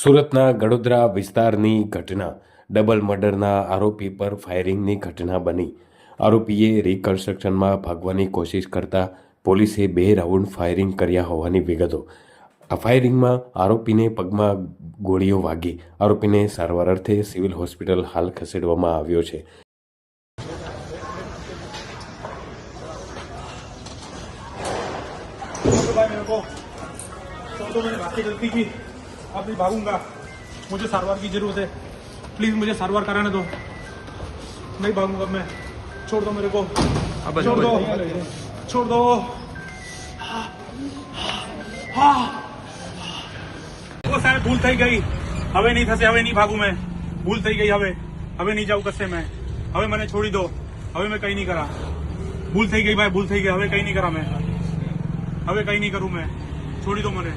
સુરતના ગડોદરા વિસ્તારની ઘટના ડબલ મર્ડરના આરોપી પર ફાયરિંગની ઘટના બની. આરોપીએ રિકન્સ્ટ્રક્શનમાં ભાગવાની કોશિશ કરતા પોલીસે 2 રાઉન્ડ ફાયરિંગ કર્યા હોવાની વિગતો. આ ફાયરિંગમાં આરોપીને પગમાં ગોળીઓ વાગી. આરોપીને સારવાર અર્થે સિવિલ હોસ્પિટલ હાલ ખસેડવામાં આવ્યો છે. मैंने बातें गलती की, अब नहीं भागूंगा. मुझे सारवार की जरूरत है, प्लीज मुझे सारवार कराने दो. नहीं भागूंगा मैं, छोड़ दो मेरे को, छोड़ दो, छोड़ दो. वो साहब भूल થઈ ગઈ, હવે નહીં થશે, હવે નહીં ભાગું મેં. ભૂલ થઈ ગઈ, હવે નહીં જાઉં કશે મેં. હવે મને છોડી દો, હવે મેં કંઈ નહીં કરા. ભૂલ થઈ ગઈ ભાઈ, ભૂલ થઈ ગઈ, હવે કંઈ નહીં કરા મેં. હવે કંઈ નહીં કરું મેં, છોડી દો મને.